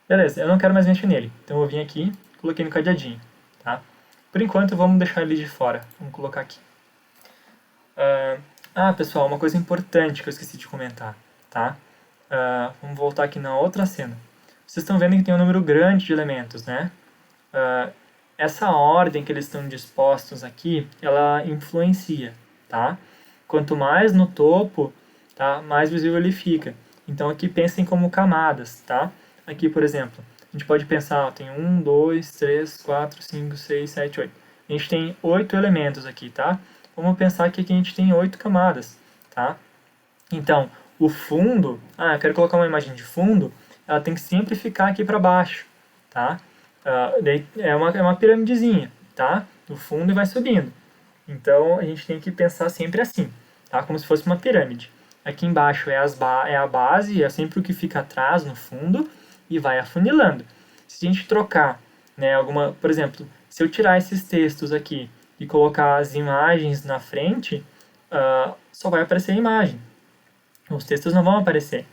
Beleza, eu não quero mais mexer nele. Então eu vim aqui, coloquei no cadeadinho. Tá? Por enquanto, vamos deixar ele de fora. Vamos colocar aqui. Pessoal, uma coisa importante que eu esqueci de comentar. Tá? Vamos voltar aqui na outra cena. Vocês estão vendo que tem um número grande de elementos, né? Essa ordem que eles estão dispostos aqui, ela influencia, tá? Quanto mais no topo, tá, mais visível ele fica. Então aqui pensem como camadas, tá? Aqui, por exemplo, a gente pode pensar, ó, tem 1, 2, 3, 4, 5, 6, 7, 8. A gente tem 8 elementos aqui, tá? Vamos pensar que aqui a gente tem 8 camadas, tá? Então, o fundo, eu quero colocar uma imagem de fundo, ela tem que sempre ficar aqui para baixo, tá? Daí é uma piramidezinha, tá? Do fundo e vai subindo. Então, a gente tem que pensar sempre assim, tá? Como se fosse uma pirâmide. Aqui embaixo é a base, é sempre o que fica atrás, no fundo, e vai afunilando. Se a gente trocar, né, por exemplo, se eu tirar esses textos aqui e colocar as imagens na frente, só vai aparecer a imagem. Os textos não vão aparecer.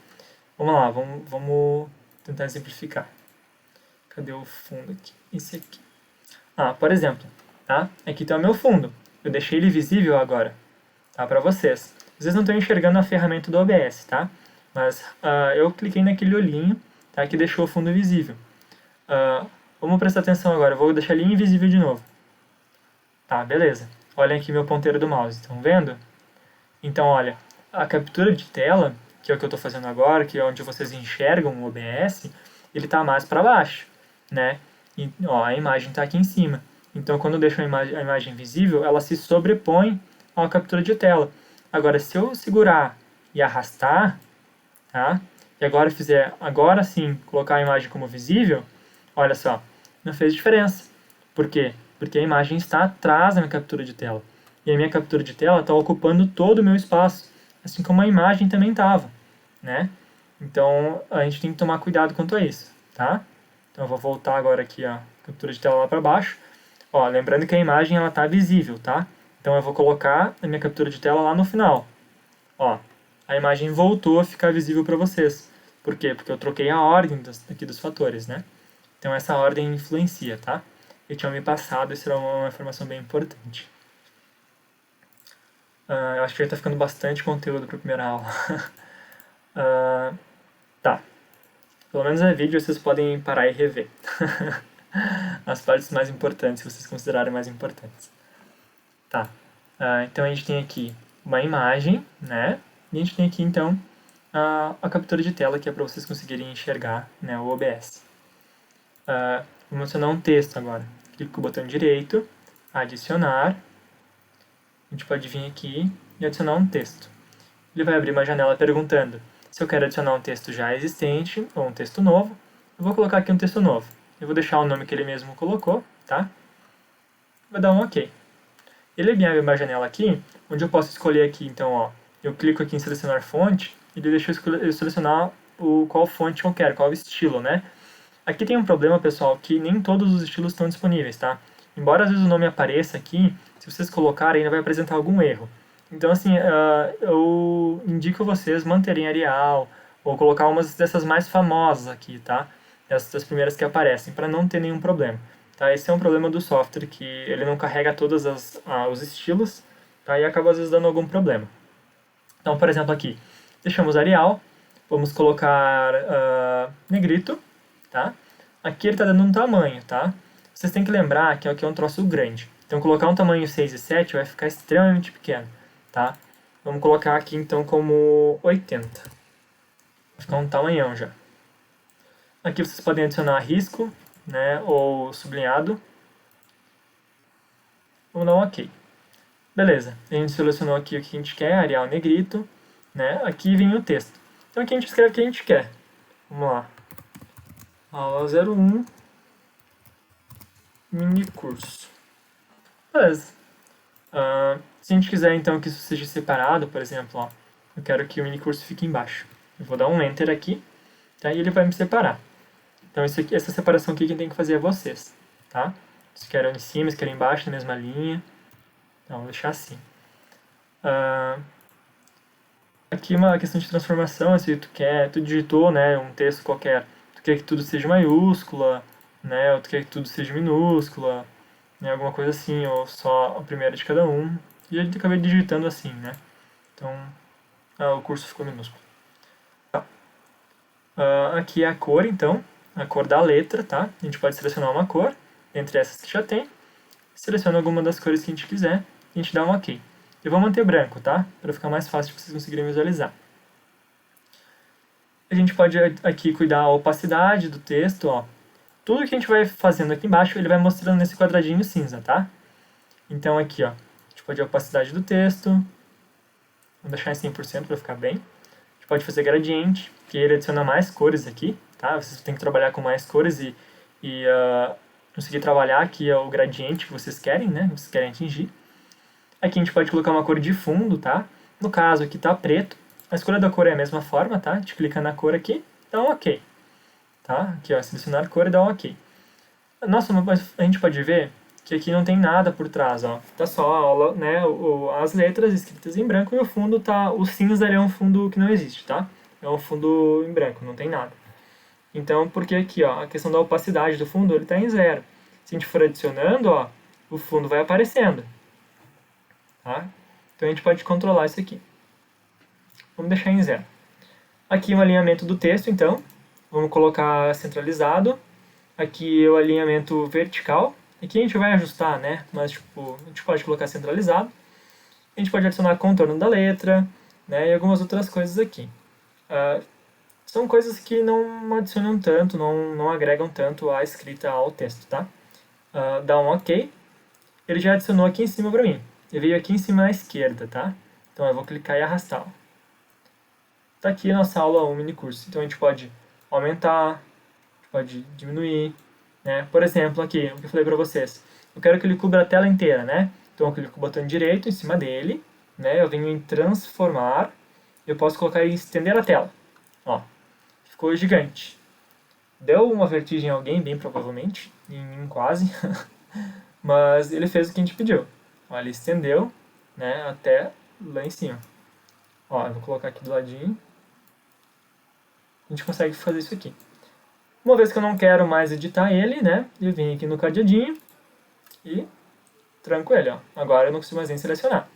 Vamos lá, vamos tentar exemplificar. Cadê o fundo aqui? Esse aqui. Por exemplo, tá? Aqui está o meu fundo. Eu deixei ele visível agora, tá? Para vocês. Vocês não estão enxergando a ferramenta do OBS, tá? Mas eu cliquei naquele olhinho, tá? Que deixou o fundo visível. Vamos prestar atenção agora. Eu vou deixar ele invisível de novo. Tá, beleza. Olhem aqui meu ponteiro do mouse. Estão vendo? Então, olha, a captura de tela, que é o que eu estou fazendo agora, que é onde vocês enxergam o OBS, ele está mais para baixo, né? E, a imagem está aqui em cima. Então, quando eu deixo a imagem visível, ela se sobrepõe à captura de tela. Agora, se eu segurar e arrastar, tá? E agora sim, colocar a imagem como visível, olha só, não fez diferença. Por quê? Porque a imagem está atrás da minha captura de tela. E a minha captura de tela está ocupando todo o meu espaço, assim como a imagem também estava, né? Então, a gente tem que tomar cuidado quanto a isso, tá? Então, eu vou voltar agora aqui a captura de tela lá para baixo. Lembrando que a imagem ela está visível, tá? Então, eu vou colocar a minha captura de tela lá no final. A imagem voltou a ficar visível para vocês. Por quê? Porque eu troquei a ordem aqui dos fatores, né? Então, essa ordem influencia, tá? Eu tinha me passado, isso era uma informação bem importante. Eu acho que já está ficando bastante conteúdo para a primeira aula. Tá. Pelo menos é vídeo, vocês podem parar e rever. As partes mais importantes, se vocês considerarem mais importantes. Tá. Então a gente tem aqui uma imagem, né? E a gente tem aqui, então, a captura de tela, que é para vocês conseguirem enxergar, né, o OBS. Vamos adicionar um texto agora. Clico com o botão direito, adicionar. A gente pode vir aqui e adicionar um texto. Ele vai abrir uma janela perguntando se eu quero adicionar um texto já existente ou um texto novo. Eu vou colocar aqui um texto novo. Eu vou deixar o nome que ele mesmo colocou, tá? Vou dar um OK. Ele me abre uma janela aqui, onde eu posso escolher aqui, então, eu clico aqui em selecionar fonte, e ele deixa eu selecionar qual fonte eu quero, qual estilo, né? Aqui tem um problema, pessoal, que nem todos os estilos estão disponíveis, tá? Embora às vezes o nome apareça aqui, se vocês colocarem, ainda vai apresentar algum erro. Então, assim, eu indico vocês manterem Arial, ou colocar umas dessas mais famosas aqui, tá? Essas primeiras que aparecem, para não ter nenhum problema. Tá? Esse é um problema do software, que ele não carrega todos os estilos, tá? E acaba às vezes dando algum problema. Então, por exemplo, aqui, deixamos Arial, vamos colocar negrito, tá? Aqui ele está dando um tamanho, tá? Vocês têm que lembrar que aqui é um troço grande. Então, colocar um tamanho 6 e 7 vai ficar extremamente pequeno, tá? Vamos colocar aqui, então, como 80. Vai ficar um tamanhão já. Aqui vocês podem adicionar risco, né, ou sublinhado. Vamos dar um OK. Beleza, a gente selecionou aqui o que a gente quer, Arial negrito, né? Aqui vem o texto. Então aqui a gente escreve o que a gente quer. Vamos lá. Aula 01, mini curso. Beleza. Se a gente quiser então que isso seja separado, por exemplo, eu quero que o mini curso fique embaixo. Eu vou dar um Enter aqui, tá? E ele vai me separar. Então essa separação aqui quem tem que fazer é vocês, tá? Se querem em cima, se querem embaixo, na mesma linha. Então, vou deixar assim. Aqui uma questão de transformação, se tu digitou, né, um texto qualquer, tu quer que tudo seja maiúscula, né, ou tu quer que tudo seja minúscula, né, alguma coisa assim, ou só a primeira de cada um. E eu acabei digitando assim, né. Então, o curso ficou minúsculo. Tá. Aqui é a cor, então, a cor da letra, tá? A gente pode selecionar uma cor, entre essas que já tem. Seleciona alguma das cores que a gente quiser e a gente dá um OK. Eu vou manter branco, tá? Para ficar mais fácil de vocês conseguirem visualizar. A gente pode aqui cuidar da opacidade do texto, tudo que a gente vai fazendo aqui embaixo, ele vai mostrando nesse quadradinho cinza, tá? Então aqui, ó, a gente pode a opacidade do texto, vou deixar em 100% para ficar bem. A gente pode fazer gradiente, que ele adiciona mais cores aqui, tá? Vocês têm que trabalhar com mais cores e conseguir trabalhar aqui o gradiente que vocês querem, né? Vocês querem atingir. Aqui a gente pode colocar uma cor de fundo, tá? No caso aqui tá preto. A escolha da cor é a mesma forma, tá? A gente clica na cor aqui, dá um OK. Tá? Aqui, ó, selecionar cor e dá um OK. Nossa, mas a gente pode ver que aqui não tem nada por trás, ó. Tá só a aula, né? As letras escritas em branco e o fundo tá... O cinza é um fundo que não existe, tá? É um fundo em branco, não tem nada. Então, porque aqui, ó, a questão da opacidade do fundo, ele tá em 0. Se a gente for adicionando, ó, o fundo vai aparecendo. Tá? Então a gente pode controlar isso aqui. Vamos deixar em 0. Aqui o alinhamento do texto, então. Vamos colocar centralizado. Aqui o alinhamento vertical. Aqui a gente vai ajustar, né? Mas tipo, a gente pode colocar centralizado. A gente pode adicionar contorno da letra, né? E algumas outras coisas aqui. São coisas que não adicionam tanto, não agregam tanto a escrita ao texto, tá? Dá um OK. Ele já adicionou aqui em cima para mim. Ele veio aqui em cima à esquerda, tá? Então eu vou clicar e arrastar. Tá aqui a nossa aula 1 mini curso. Então a gente pode aumentar, a gente pode diminuir, né? Por exemplo, aqui, o que eu falei para vocês. Eu quero que ele cubra a tela inteira, né? Então eu clico com o botão direito em cima dele, né? Eu venho em transformar, eu posso colocar em estender a tela. Ó, ficou gigante. Deu uma vertigem a alguém, bem provavelmente, em mim quase, mas ele fez o que a gente pediu. Ó, ele estendeu, né, até lá em cima. Ó, eu vou colocar aqui do ladinho. A gente consegue fazer isso aqui. Uma vez que eu não quero mais editar ele, né, eu venho aqui no cadeadinho e tranco ele, ó. Agora eu não consigo mais nem selecionar.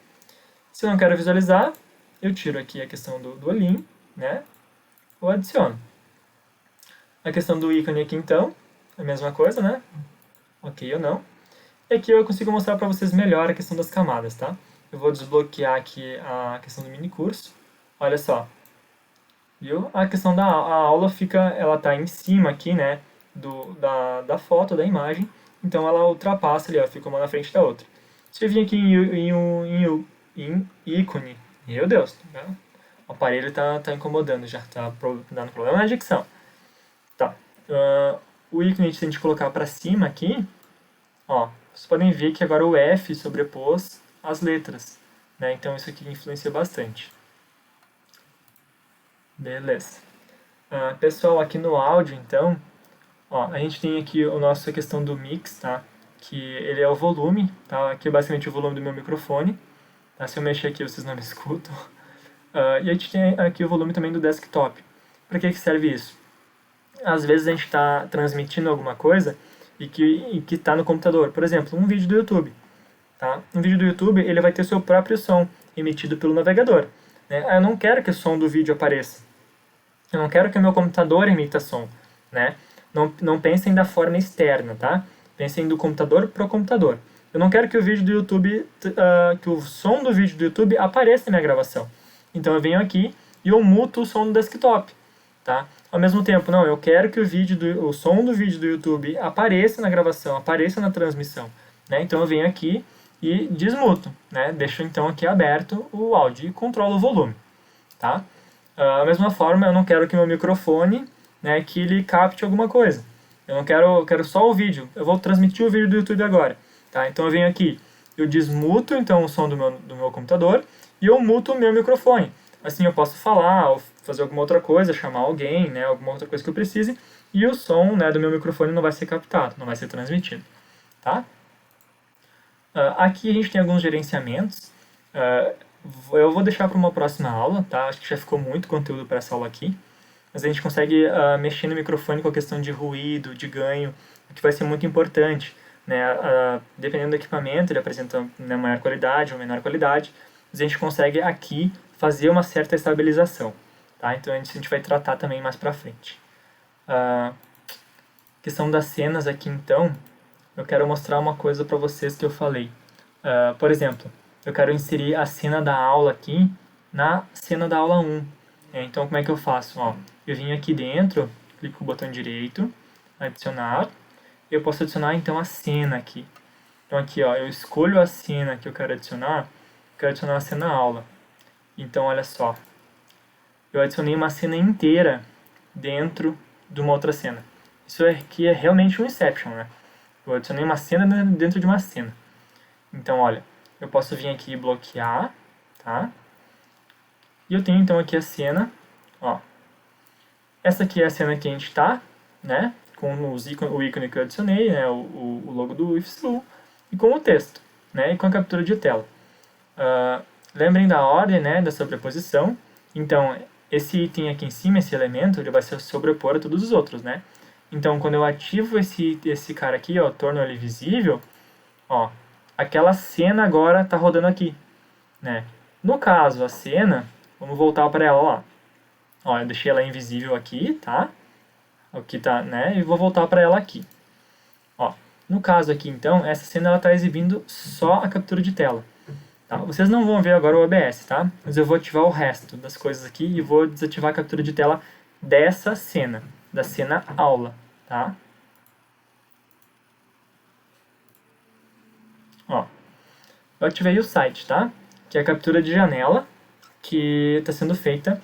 Se eu não quero visualizar, eu tiro aqui a questão do olhinho, né, ou adiciono. A questão do ícone aqui, então, é a mesma coisa, né? OK ou não. E aqui eu consigo mostrar para vocês melhor a questão das camadas, tá? Eu vou desbloquear aqui a questão do mini curso. Olha só. Viu? A questão da aula ela tá em cima aqui, né? Da foto, da imagem. Então ela ultrapassa ali, ó, fica uma na frente da outra. Se eu vir aqui em ícone, meu Deus, né? O aparelho tá incomodando já, tá dando problema na dicção. Tá. O ícone, se a gente colocar para cima aqui, ó, vocês podem ver que agora o F sobrepôs as letras, né? Então isso aqui influencia bastante. Beleza. Pessoal, aqui no áudio, então, ó, a gente tem aqui a nossa questão do mix, tá? Que ele é o volume, tá? Aqui é basicamente o volume do meu microfone. Tá? Se eu mexer aqui, vocês não me escutam. E a gente tem aqui o volume também do desktop. Para que serve isso? Às vezes a gente está transmitindo alguma coisa e que está no computador. Por exemplo, um vídeo do YouTube. Tá? Um vídeo do YouTube ele vai ter seu próprio som emitido pelo navegador. Né? Eu não quero que o som do vídeo apareça. Eu não quero que o meu computador emita som. Né? Não pensem da forma externa. Tá? Pensem do computador para o computador. Eu não quero que o vídeo do YouTube, que o som do vídeo do YouTube apareça na minha gravação. Então eu venho aqui e eu muto o som do desktop. Tá? Ao mesmo tempo, não, eu quero que o som do vídeo do YouTube apareça na gravação, apareça na transmissão. Né? Então eu venho aqui e desmuto. Né? Deixo então aqui aberto o áudio e controlo o volume. Tá? Da mesma forma, eu não quero que meu microfone, né, que ele capte alguma coisa. Eu quero só o vídeo. Eu vou transmitir o vídeo do YouTube agora. Tá? Então eu venho aqui, eu desmuto então o som do meu computador e eu muto o meu microfone. Assim eu posso falar, ou fazer alguma outra coisa, chamar alguém, né, alguma outra coisa que eu precise, e o som, né, do meu microfone não vai ser captado, não vai ser transmitido. Tá? Aqui a gente tem alguns gerenciamentos. Eu vou deixar para uma próxima aula, tá? Acho que já ficou muito conteúdo para essa aula aqui. Mas a gente consegue mexer no microfone com a questão de ruído, de ganho, que vai ser muito importante. Né? Dependendo do equipamento, ele apresenta, né, maior qualidade ou menor qualidade. Mas a gente consegue aqui fazer uma certa estabilização. Tá? Então a gente vai tratar também mais para frente. Questão das cenas aqui, então, eu quero mostrar uma coisa para vocês que eu falei. Por exemplo, eu quero inserir a cena da aula aqui na cena da aula 1. Então, como é que eu faço? Ó, eu vim aqui dentro, clico com o botão direito, adicionar, eu posso adicionar então a cena aqui. Então aqui, ó, eu escolho a cena que eu quero adicionar a cena aula. Então, olha só, eu adicionei uma cena inteira dentro de uma outra cena. Isso aqui é realmente um Inception, né? Eu adicionei uma cena dentro de uma cena. Então, olha, eu posso vir aqui e bloquear, tá? E eu tenho então aqui a cena, ó. Essa aqui é a cena que a gente tá, né? Com o ícone que eu adicionei, né? O logo do IFSU, e com o texto, né? E com a captura de tela. Lembrem da ordem, né? Da sobreposição. Então, esse item aqui em cima, esse elemento, ele vai se sobrepor a todos os outros, né? Então, quando eu ativo esse cara aqui, ó, torno ele visível, ó, aquela cena agora está rodando aqui, né? No caso, a cena, vamos voltar para ela lá. Ó, eu deixei ela invisível aqui, tá? Aqui tá, né? E vou voltar para ela aqui. Ó, no caso aqui, então, essa cena ela está exibindo só a captura de tela. Tá? Vocês não vão ver agora o OBS, tá? Mas eu vou ativar o resto das coisas aqui e vou desativar a captura de tela dessa cena, da cena aula, tá? Ó, eu ativei o site, tá? Que é a captura de janela que está sendo feita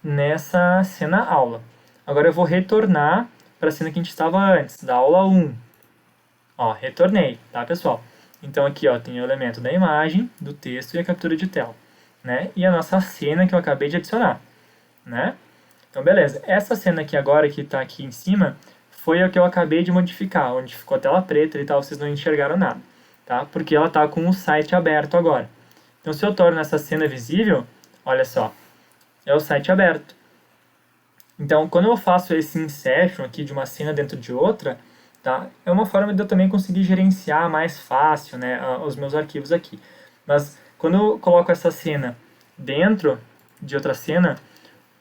nessa cena aula. Agora eu vou retornar para a cena que a gente estava antes, da aula 1. Ó, retornei, tá, pessoal? Então aqui, ó, tem o elemento da imagem, do texto e a captura de tela, né? E a nossa cena que eu acabei de adicionar, né? Então, beleza. Essa cena aqui agora, que está aqui em cima, foi a que eu acabei de modificar, onde ficou a tela preta e tal, vocês não enxergaram nada, tá? Porque ela está com o site aberto agora. Então, se eu torno essa cena visível, olha só, é o site aberto. Então, quando eu faço esse insertion aqui de uma cena dentro de outra, tá? É uma forma de eu também conseguir gerenciar mais fácil, né, os meus arquivos aqui. Mas quando eu coloco essa cena dentro de outra cena,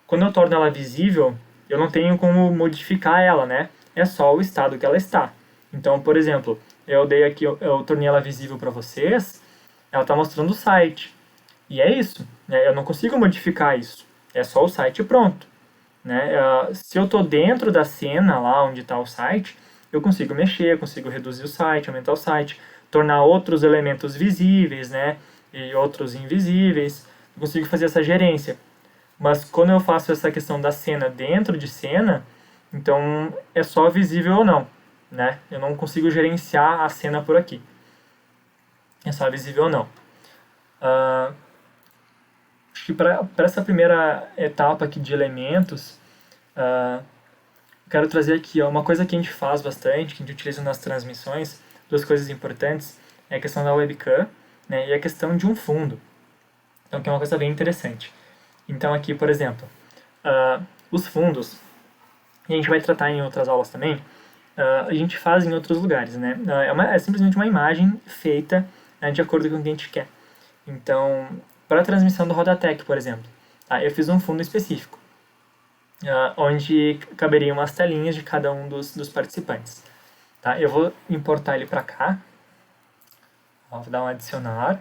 quando eu torno ela visível, eu não tenho como modificar ela, né? É só o estado que ela está. Então, por exemplo, eu dei aqui, eu tornei ela visível para vocês, ela está mostrando o site. E é isso, né? Eu não consigo modificar isso. É só o site pronto. Né? Se eu estou dentro da cena, lá onde está o site, eu consigo mexer, consigo reduzir o site, aumentar o site, tornar outros elementos visíveis, né? E outros invisíveis. Eu consigo fazer essa gerência. Mas quando eu faço essa questão da cena dentro de cena, então é só visível ou não, né? Eu não consigo gerenciar a cena por aqui. É só visível ou não. Acho que para essa primeira etapa aqui de elementos, quero trazer aqui uma coisa que a gente faz bastante, que a gente utiliza nas transmissões, duas coisas importantes, é a questão da webcam, né, e a questão de um fundo. Então, que é uma coisa bem interessante. Então, aqui, por exemplo, os fundos, e a gente vai tratar em outras aulas também, a gente faz em outros lugares, né? É simplesmente uma imagem feita de acordo com o que a gente quer. Então, para a transmissão do Rodatec, por exemplo, eu fiz um fundo específico, onde caberiam umas telinhas de cada um dos participantes. Tá? Eu vou importar ele para cá, vou dar um adicionar,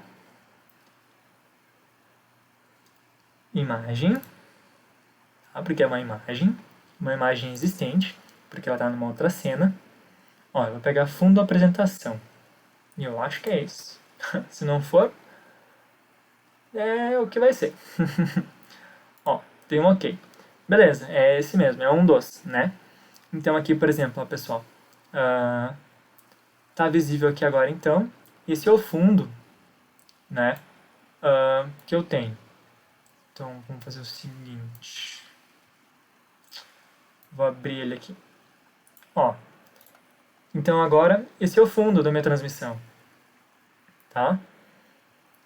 imagem, tá? Porque é uma imagem existente, porque ela está numa outra cena. Ó, eu vou pegar fundo apresentação, e eu acho que é isso. Se não for, é o que vai ser. Ó, tem um ok. Beleza, é esse mesmo, é um dos, né? Então aqui, por exemplo, ó, pessoal, tá visível aqui agora então. Esse é o fundo, né, que eu tenho. Então vamos fazer o seguinte. Vou abrir ele aqui. Ó, então agora esse é o fundo da minha transmissão, tá?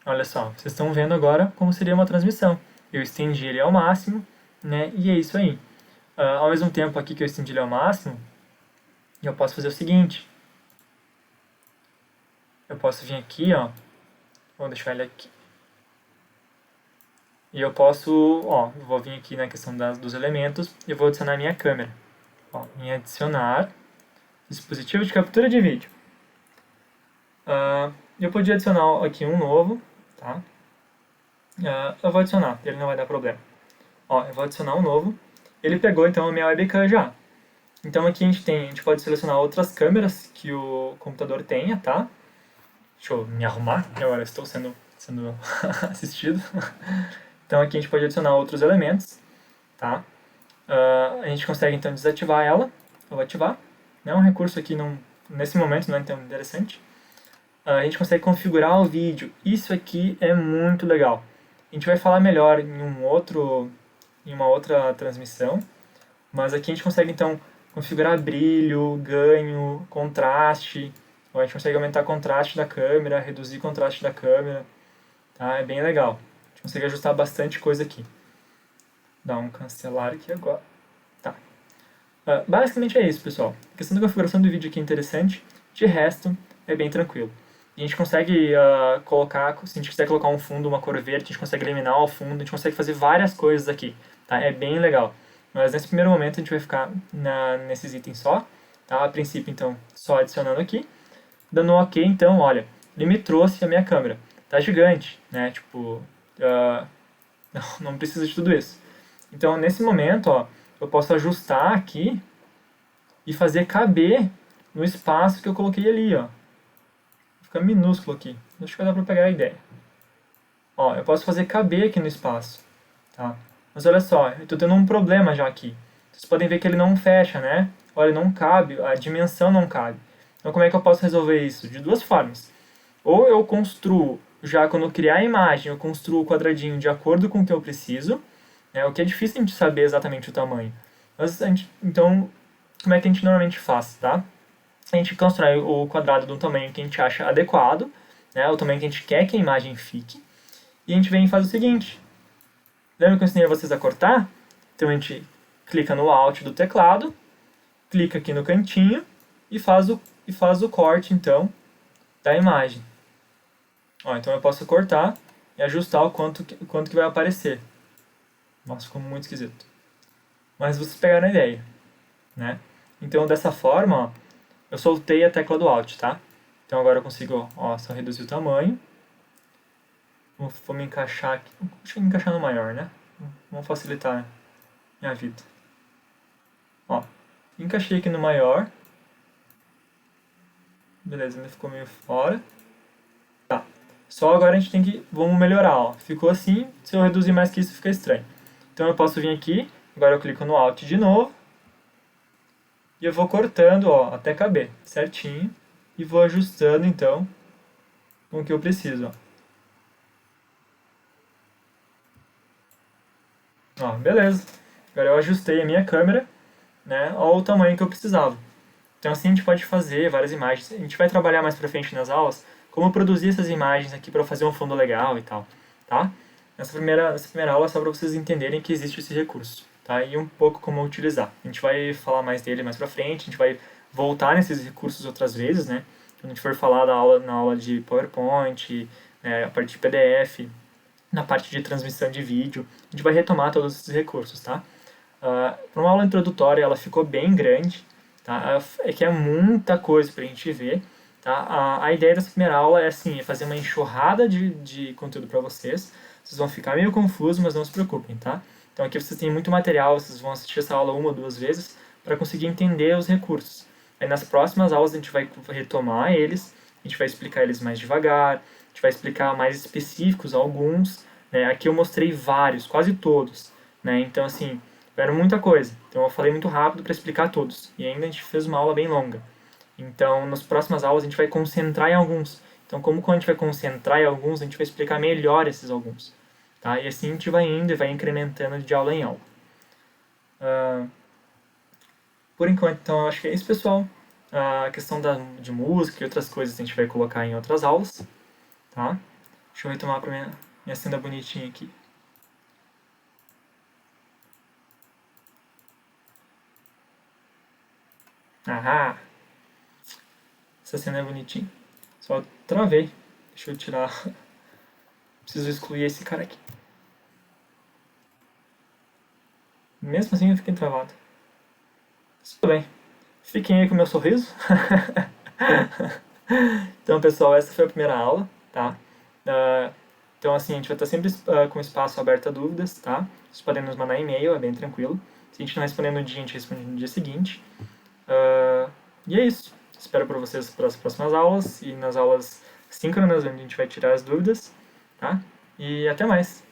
Olha só, vocês estão vendo agora como seria uma transmissão. Eu estendi ele ao máximo, né? E é isso aí. Ao mesmo tempo aqui que eu estendi ele ao máximo, eu posso fazer o seguinte. Eu posso vir aqui, ó. Vou deixar ele aqui. E eu posso, ó, vou vir aqui na questão dos elementos e vou adicionar minha câmera. Ó, em adicionar, dispositivo de captura de vídeo. Eu podia adicionar aqui um novo, tá? Eu vou adicionar, ele não vai dar problema. Ó, eu vou adicionar um novo. Ele pegou então a minha webcam já. Então aqui a gente pode selecionar outras câmeras que o computador tenha, tá? Deixa eu me arrumar, que agora estou sendo assistido. Então aqui a gente pode adicionar outros elementos, tá? A gente consegue então desativar ela, ou ativar. É um recurso aqui, nesse momento, não é tão interessante. A gente consegue configurar o vídeo. Isso aqui é muito legal. A gente vai falar melhor em uma outra transmissão, mas aqui a gente consegue então configurar brilho, ganho, contraste. Ou a gente consegue aumentar o contraste da câmera, reduzir o contraste da câmera. Tá? É bem legal. A gente consegue ajustar bastante coisa aqui. Dá um cancelar aqui agora. Tá. Basicamente é isso, pessoal. A questão da configuração do vídeo aqui é interessante. De resto, é bem tranquilo. E a gente consegue colocar, se a gente quiser colocar um fundo, uma cor verde, a gente consegue eliminar o fundo, a gente consegue fazer várias coisas aqui. Tá? É bem legal. Mas nesse primeiro momento a gente vai ficar nesses itens só. Tá? A princípio, então, só adicionando aqui. Dando um OK, então, olha, ele me trouxe a minha câmera. Tá gigante, né? Tipo, não precisa de tudo isso. Então, nesse momento, ó, eu posso ajustar aqui e fazer caber no espaço que eu coloquei ali, ó. Fica minúsculo aqui. Acho que vai dar pra pegar a ideia. Ó, eu posso fazer caber aqui no espaço, tá? Mas olha só, eu tô tendo um problema já aqui. Vocês podem ver que ele não fecha, né? Olha, não cabe, a dimensão não cabe. Então, como é que eu posso resolver isso? De duas formas. Ou eu construo, já quando eu criar a imagem, eu construo o quadradinho de acordo com o que eu preciso, né? O que é difícil a gente saber exatamente o tamanho. Mas então, como é que a gente normalmente faz, tá? A gente constrói o quadrado de um tamanho que a gente acha adequado, né? O tamanho que a gente quer que a imagem fique, e a gente vem e faz o seguinte. Lembra que eu ensinei vocês a cortar? Então a gente clica no Alt do teclado, clica aqui no cantinho e faz o corte, então, da imagem. Ó, então eu posso cortar e ajustar o quanto que vai aparecer. Nossa, ficou muito esquisito. Mas vocês pegaram a ideia, né? Então, dessa forma, ó, eu soltei a tecla do Alt, tá? Então agora eu consigo, ó, só reduzir o tamanho. Vou me encaixar aqui. Deixa eu me encaixar no maior, né? Vamos facilitar minha vida. Ó, encaixei aqui no maior. Beleza, ainda ficou meio fora. Tá. Só agora a gente tem que... Vamos melhorar, ó. Ficou assim, se eu reduzir mais que isso fica estranho. Então eu posso vir aqui, agora eu clico no Alt de novo. E eu vou cortando, ó, até caber certinho. E vou ajustando, então, com o que eu preciso, ó. Ó, beleza. Agora eu ajustei a minha câmera, né, ao tamanho que eu precisava. Então assim a gente pode fazer várias imagens. A gente vai trabalhar mais pra frente nas aulas como produzir essas imagens aqui para fazer um fundo legal e tal, tá? Essa primeira aula é só para vocês entenderem que existe esse recurso, tá? E um pouco como utilizar. A gente vai falar mais dele mais pra frente, a gente vai voltar nesses recursos outras vezes, né? Quando a gente for falar na aula de PowerPoint, a parte de PDF, na parte de transmissão de vídeo, a gente vai retomar todos esses recursos, tá? Para uma aula introdutória, ela ficou bem grande, tá? É que é muita coisa para a gente ver, tá? A ideia dessa primeira aula é assim, é fazer uma enxurrada de conteúdo para vocês. Vocês vão ficar meio confusos, mas não se preocupem, tá? Então aqui vocês têm muito material, vocês vão assistir essa aula uma ou duas vezes para conseguir entender os recursos. Aí nas próximas aulas a gente vai retomar eles, a gente vai explicar eles mais devagar, a gente vai explicar mais específicos alguns, né? Aqui eu mostrei vários, quase todos, né? Então assim, era muita coisa. Então eu falei muito rápido para explicar todos. E ainda a gente fez uma aula bem longa. Então, nas próximas aulas a gente vai concentrar em alguns. Então, como quando a gente vai concentrar em alguns, a gente vai explicar melhor esses alguns. Tá? E assim a gente vai indo e vai incrementando de aula em aula. Por enquanto, então, eu acho que é isso, pessoal. A questão de música e outras coisas a gente vai colocar em outras aulas. Tá? Deixa eu retomar para minha cena bonitinha aqui. Ahá! Essa cena é bonitinha. Só travei. Deixa eu tirar. Preciso excluir esse cara aqui. Mesmo assim eu fiquei travado. Tudo bem. Fiquem aí com o meu sorriso. Então, pessoal, essa foi a primeira aula, tá? Então, assim, a gente vai estar sempre com espaço aberto a dúvidas, tá? Vocês podem nos mandar e-mail, é bem tranquilo. Se a gente não responder no dia, a gente responde no dia seguinte. E é isso. Espero por vocês para as próximas aulas e nas aulas síncronas, onde a gente vai tirar as dúvidas, tá? E até mais!